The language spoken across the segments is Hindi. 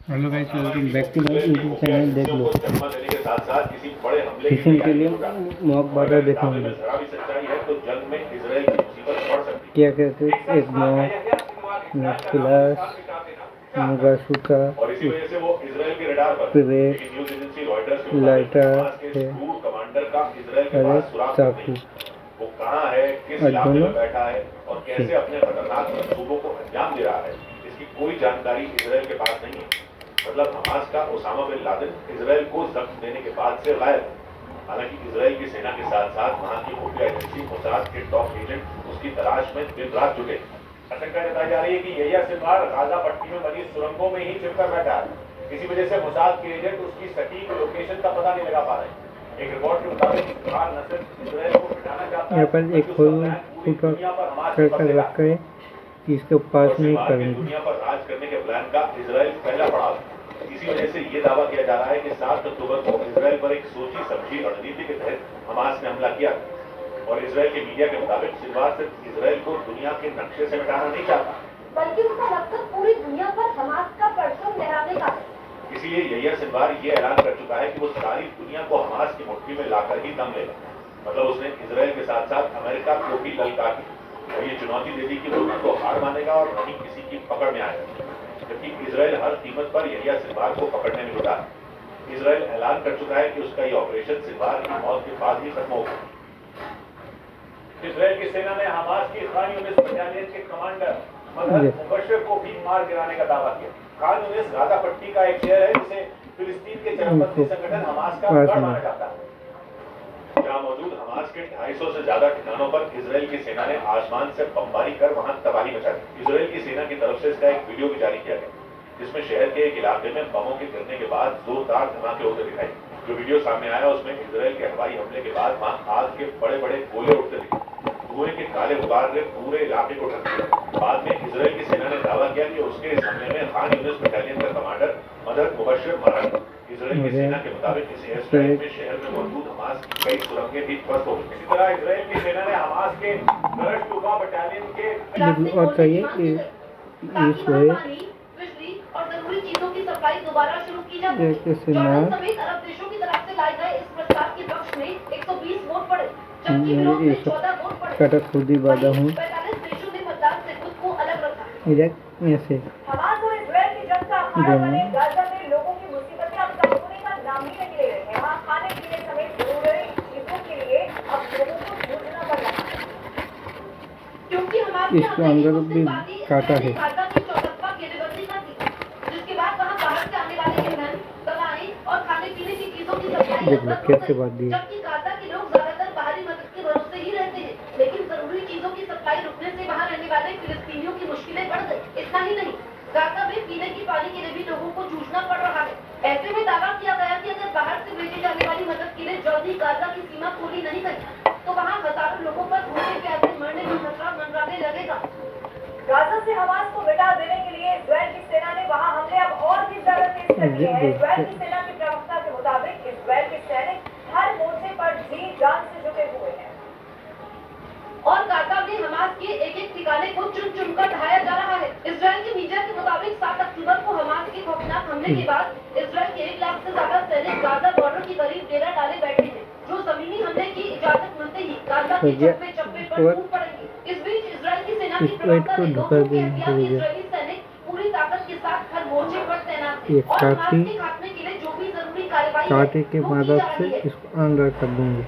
Hello guys, welcome back to my YouTube channel. देख लो, फिशिंग के लिए मॉक बारह दिखाऊंगा। क्या कहते हैं, एक मॉक प्लस मुगासुका क्रेट लाइटर है और एक चाकू और दोनों से कोई जानकारी इजराइल के पास नहीं है। मतलब हमास का ओसामा बिन लादेन इजराइल को जख्म देने के बाद से गायब है। हालांकि इजराइल की सेना के साथ साथ वहां की खुफिया एजेंसी मोसाद के टॉप एजेंट उसकी तलाश में दिन रात जुटे। आशंका जताई जा रही है कि यहिया सिनवार गाजा पट्टी में बनी सुरंगों में ही छिपकर बैठा है। इसी वजह से मोसाद के एजेंट उसकी सटीक लोकेशन का पता नहीं लगा पा रहे। एक रिपोर्ट के मुताबिक नसर इजराइल को बिठाना चाहता है। यहाँ पर एक फुट कर रखा है कि इसके पास नहीं करेंगे। दुनिया पर राज करने के प्लान का इजराइल पहला पड़ाव। इसी वजह से ये दावा किया जा रहा है कि 7 अक्टूबर को इजराइल पर एक सोची समझी रणनीति के तहत हमास ने हमला किया और इजराइल के मीडिया के मुताबिक सिनवार सिर्फ इजराइल को दुनिया के नक्शे से मिटाना नहीं चाहता, बल्कि उसका मकसद पूरी दुनिया पर हमास का परचम लहराने का है। इसीलिए यहिया सिनवार ये ऐलान कर चुका है कि वो सारी दुनिया को हमास की मुट्ठी में लाकर ही दम लेगा। मतलब उसने इजराइल के साथ साथ अमेरिका को भी ललकार दी और ये चुनौती दे दी कि वो उसको हार मानेगा और नहीं किसी की पकड़ में आएगा। जबकि इजराइल हर कीमत पर यहिया सिनवार को पकड़ने में जुटा है। इजराइल ऐलान कर चुका है कि उसका ये ऑपरेशन सिनवार की मौत के बाद ही खत्म होगा। इजराइल की सेना ने हमास की खान यूनिस बटालियन के कमांडर मदहत मुबश्शिर को भी मार गिराने का दावा किया। खान यूनिस गाजा पट्टी का एक शहर है जिसे फिलिस्तीन के चरमपंथी संगठन हमास का गढ़ माना जाता है। जहां मौजूद हमास के 250 से ज्यादा ठिकानों पर इजराइल की सेना ने आसमान से बमबारी कर वहां तबाही मचा दी। इजराइल की सेना की तरफ से इसका एक वीडियो भी जारी किया गया जिसमें शहर के एक इलाके में बमों के गिरने के बाद जोरदार धमाके होते दिखाई। जो वीडियो सामने आया उसमें इजराइल के हवाई हमले के बाद वहां आग के बड़े बड़े गोले उठते दिखे। धुएं के काले गुबार ने पूरे इलाके को ढक दिया। बाद में इजराइल की सेना ने दावा किया कि उसके इस हमले में खान यूनिस बटालियन का कमांडर मदहत मुबश्शिर मारा गया। इजराइल की सेना के मुताबिक इस एयर स्ट्राइक में शहर में मौजूद हमास की कई सुरंगें भी ध्वस्त हो गई। इसी तरह इजराइल की सेना ने हमास के गरज-टुबा बटालियन के और चाहिए इस वे और जरूरी चीजों की सप्लाई दोबारा शुरू की जा जॉर्डन समेत अरब देशों की तरफ से लाए गए इस प्रस्ताव के पक्ष में 120 वोट पड़े, जबकि विरोध में 14 वोट पड़े। कटक खुदी बाधा हूँ 45 देशों ने मतदान से खुद को अलग रखा। इराक में से हमास और इजराइल की जंग का अखाड़ा बने गाजा में लोगों की मुसीबतें अब कम होने का नाम ही नहीं ले रहे हैं। वहाँ खाने पीने समेत जरूरी चीजों के लिए अब लोगों को जूझना पड़ रहा है, क्योंकि हमारे इसको अंदर भी काटा है। जिसके बाद वहाँ बाहर से आने वाले ईंधन, दवाएं और खाने पीने की चीजों की सप्लाई देख लो कैसे बात दी। जबकि गाजा के लोग ज्यादातर बाहरी मदद के भरोसे ही रहते हैं, लेकिन जरूरी चीजों की सप्लाई रुकने से वहाँ रहने वाले फिलिस्तीनियों की मुश्किलें बढ़ गई। इतना ही नहीं, गाजा में पीने की पानी के लिए भी लोगों को जूझना पड़ रहा है। ऐसे में दावा किया गया कि अगर बाहर से भेजी जाने वाली मदद के लिए जल्द ही गाजा की सीमा पूरी नहीं गई तो वहाँ हजारों लोगों पर भूखे प्यासे मरने का खतरा मंडराने लगेगा। गाजा से हमास को मिटा देने के लिए इजराइल की सेना ने वहां हमले अब और भी ज्यादा तेज कर दिए हैं। इजराइल की सेना के प्रवक्ता के मुताबिक इजराइल के सैनिक हर मोर्चे पर जी जान से जुटे हुए हैं और गाजा में हमास के एक-एक ठिकाने को चुन-चुन कर ढाया जा रहा है। इजराइल के मीडिया के मुताबिक 7 अक्टूबर को हमास के खौफनाक हमले के बाद इजराइल के 1 लाख से ज्यादा सैनिक गाजा बॉर्डर के करीब डेरा डाले बैठे हैं, जो जमीनी हमले की इजाजत मिलते ही गाजा के चप्पे-चप्पे पर टूट पड़ेंगे। इस बीच इजराइल की सेना की प्रवक्ता ने कहा कि इजरायली सैनिक पूरी ताकत के साथ हर मोर्चे पर तैनात हैं और हमास के खात्मे के लिए जो भी जरूरी कार्रवाई काटे के मदद से इसको अंदर कर दूंगी।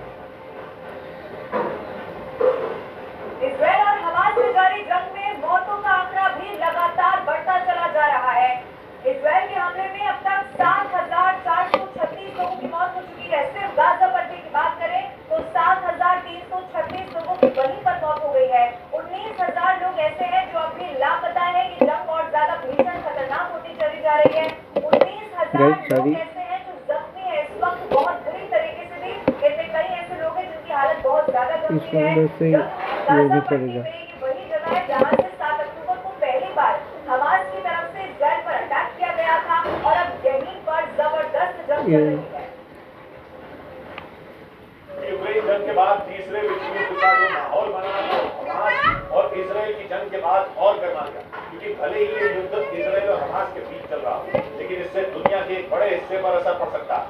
इजराइल और हमास में जारी जंग में मौतों का आंकड़ा भी लगातार बढ़ता चला जा रहा है। इजराइल के हमले में अब तक 7,436 लोगों की मौत हो चुकी है। सिर्फ गाजा पट्टी की बात करें तो 7,336 लोगों की वहीं पर मौत हो गई है। 19,000 लोग ऐसे हैं जो अभी लापता है कि जंग और ज्यादा भीषण खतरनाक होती चली जा रही है। 19,000 लोग ऐसे हैं जो जख्मी है इस वक्त बहुत बुरी तरीके से भी। इनमें कई ऐसे लोग हैं जिनकी हालत बहुत ज्यादा गंभीर है। गाजा पट्टी में ये वही जगह है जहां से 7 अक्टूबर को पहली बार हमास की तरफ से इजराइल पर अटैक किया गया था और अब यहीं पर जबरदस्त जंग चल रही है। यूक्रेन जंग के बाद तीसरे विश्व युद्ध का जो माहौल बना है हमास और इजराइल की जंग के बाद और गर्मा गया, क्योंकि भले ही ये युद्ध इजराइल और हमास के बीच चल रहा हो, लेकिन इससे दुनिया के एक बड़े हिस्से पर असर पड़ सकता है,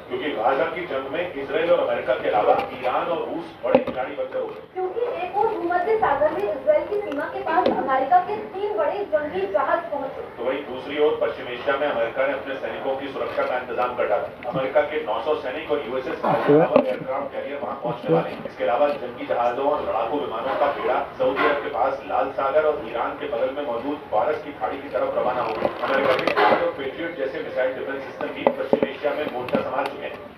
क्योंकि गाजा की जंग में इसराइल और अमेरिका के अलावा ईरान और रूस बड़े खिलाड़ी बनकर उभरे। क्योंकि एक और भूमध्य सागर में इसराइल की सीमा के पास अमेरिका के 3 बड़े जंगी जहाज पहुंचे। तो वहीं दूसरी ओर पश्चिम एशिया में अमेरिका ने अपने सैनिकों की सुरक्षा का इंतजाम कर डाला। अमेरिका के 900 सैनिक और यूएसएस एयरक्राफ्ट कैरियर वहां पहुंचने वाले हैं। इसके अलावा जंगी जहाजों और लड़ाकू विमानों का बेड़ा सऊदी अरब के पास लाल सागर और ईरान के बगल में मौजूद फारस की खाड़ी की तरफ रवाना हो गए। अमेरिका के कार्ड और पेट्रियट जैसे मिसाइल डिफेंस सिस्टम भी पश्चिम एशिया में मोर्चा संभाल चुके हैं।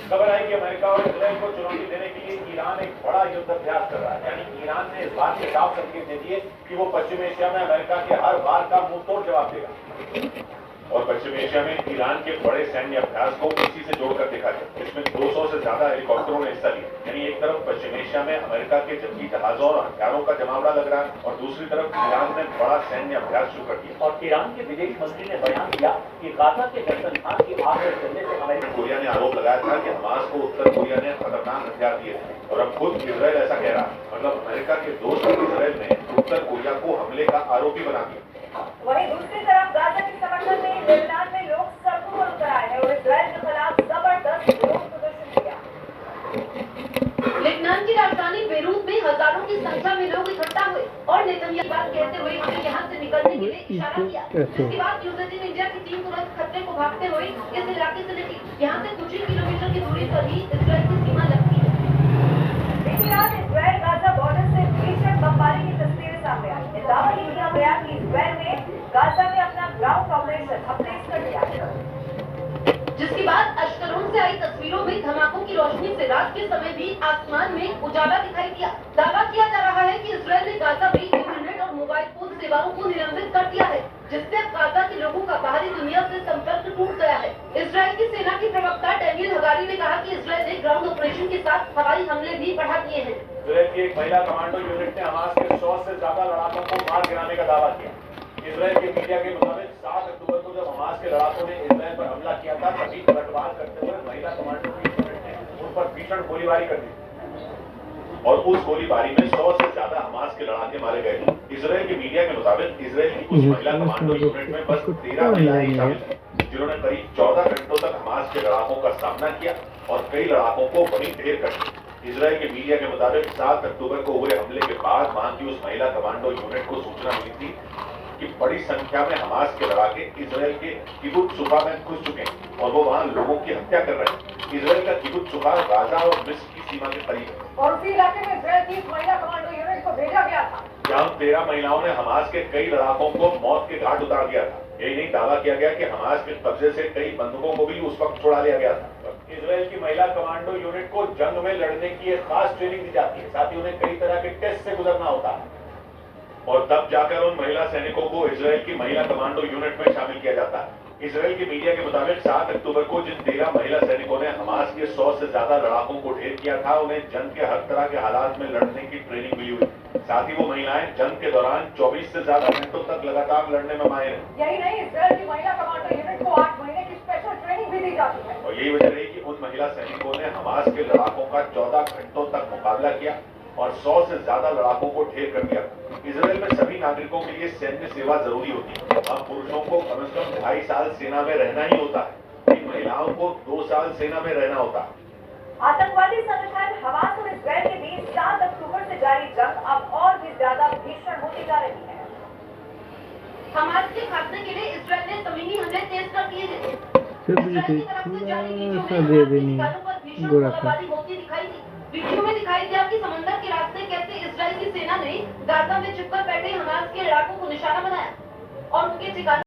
खबर आई कि अमेरिका और इसराइल को चुनौती देने के लिए ईरान एक बड़ा युद्ध अभ्यास कर रहा है। यानी ईरान ने इस बात के साफ संकेत दे दिए कि वो पश्चिम एशिया में अमेरिका के हर वार का मुंह तोड़ जवाब देगा। और पश्चिम एशिया में ईरान के बड़े सैन्य अभ्यास को इसी से जोड़कर देखा गया। इसमें 200 से ज्यादा हेलीकॉप्टरों ने हिस्सा लिया। यानी एक तरफ पश्चिम एशिया में अमेरिका के जंगी जहाजों और हथियारों का जमावड़ा लग रहा है और दूसरी तरफ ईरान ने बड़ा सैन्य अभ्यास शुरू कर दिया। और ईरान के विदेश मंत्री ने बयान दिया कि गाजा के नरसंहार की आग में चलने से अमेरिका कोरिया ने आरोप लगाया था कि हमास को उत्तर कोरिया ने खतरनाक हथियार दिए थे और अब खुद इसराइल ऐसा कह रहा है। मतलब अमेरिका के दोस्त इसराइल ने उत्तर कोरिया को हमले का आरोपी बना दिया। वहीं दूसरी तरफ गाजा के समर्थन में लेबनान में लोग सड़कों पर उतर आए हैं और इसराइल के खिलाफ जबरदस्त विरोध प्रदर्शन किया। लेबनान की राजधानी बेरूत में हजारों की संख्या में लोग इकट्ठा हुए और नेतन्याहू बात कहते हुए हमें यहाँ से निकलने के लिए इशारा किया। इसके बाद न्यूज 18 इंडिया की टीम तुरंत खतरे को भागते हुए इस इलाके से निकली। यहाँ से कुछ ही किलोमीटर की दूरी पर ही इसराइल की सीमा लगती है। बीती रात इसराइल गाजा बॉर्डर से भीषण बमबारी की तस्वीरें सामने आई। दावा किया गया कि इसराइल ने गाजा में अपना ग्राउंड ऑपरेशन अब तेज कर दिया है। जिसके बाद अश्कलोन से आई तस्वीरों में धमाकों की रोशनी से रात के समय भी आसमान में उजाला दिखाई दिया। दावा किया जा रहा है कि इसराइल ने गाजा में इंटरनेट और मोबाइल फोन सेवाओं को निलंबित कर दिया है, जिससे अब गाजा के लोगों का बाहरी दुनिया से संपर्क टूट गया है। इसराइल की सेना की प्रवक्ता डेनियल हगारी ने कहा कि इसराइल ने ग्राउंड ऑपरेशन के साथ हवाई हमले भी बढ़ा दिए हैं। इसराइल की एक महिला कमांडो यूनिट ने हमास के 100 से ज्यादा लड़ाकों को मार गिराने का दावा किया। इसराइल के मीडिया के मुताबिक 7 अक्टूबर को जब हमास के लड़ाकों ने इसराइल पर हमला किया था, तभी पलटवार करते हुए महिला कमांडो की यूनिट ने उन पर भीषण गोलीबारी कर दी और उस गोलीबारी में 100 से ज्यादा हमास के लड़ाके मारे गए। इसराइल के मीडिया के मुताबिक इसराइल की उस महिला कमांडो यूनिट में बस 13 महिलाएं शामिल थीं, जिन्होंने करीब 14 घंटों तक हमास के लड़ाकों का सामना किया और कई लड़ाकों को वहीं ढेर कर दिया। इसराइल के मीडिया के मुताबिक 7 अक्टूबर को हुए हमले के बाद वहां की उस महिला कमांडो यूनिट को सूचना मिली थी कि बड़ी संख्या में हमास के लड़ाके इसराइल के किबुत्ज सुफा में घुस चुके हैं और वो वहां लोगों की हत्या कर रहे हैं। इसराइल का किबुत्ज सुफा गाजा और मिस्र की सीमा के करीब है और उसी इलाके में इसराइल की महिला कमांडो यूनिट को भेजा गया था, जहां 13 महिलाओं ने हमास के कई लड़ाकों को मौत के घाट उतार दिया था। यही नहीं, दावा किया गया कि हमास के कब्जे से कई बंदूकों को भी उस वक्त छुड़ा लिया गया था। इसराइल की महिला कमांडो यूनिट को जंग में लड़ने की एक खास ट्रेनिंग दी जाती है, साथ ही उन्हें कई तरह के टेस्ट से गुजरना होता है और तब जाकर उन महिला सैनिकों को इसराइल की महिला कमांडो यूनिट में शामिल किया जाता है। इसराइल की मीडिया के मुताबिक 7 अक्टूबर को जिन 13 महिला सैनिकों ने हमास के 100 से ज्यादा लड़ाकों को ढेर किया था, उन्हें जंग के हर तरह के हालात में लड़ने की ट्रेनिंग मिली हुई। साथ ही वो महिलाएं जंग के दौरान 24 से ज्यादा घंटों तक लगातार लड़ने में माहिर हैं। यही नहीं, इसराइल की महिला कमांडो यूनिट को 8 महीने की स्पेशल ट्रेनिंग भी दी जाती है। और यही वजह रही कि उन महिला सैनिकों ने हमास के लड़ाकों का 14 घंटों तक मुकाबला किया और 100 से ज्यादा लड़ाकों को ढेर कर दिया। इसराइल में सभी नागरिकों के लिए सैन्य सेवा जरूरी होती है। अब पुरुषों को कम से कम 2.5 साल सेना में रहना ही होता है, इन महिलाओं को 2 साल सेना में रहना होता है। आतंकवादी संगठन हमास और इसराइल के बीच 7 अक्टूबर से जारी जंग अब और भी ज्यादा भीषण होती जा रही है। हमास के खात्मे के लिए इसराइल ने जमीनी हमले तेज कर दिए हैं। इसराइल की तरफ से जारी वीडियो में हमास पर भीषण गोलीबारी होती दिखाई दी। वीडियो में दिखाई दिया कि समंदर के रास्ते कैसे इसराइल की सेना ने गाजा में छिपकर बैठे हमास के लड़ाकों को निशाना बनाया और उनके ठिकानों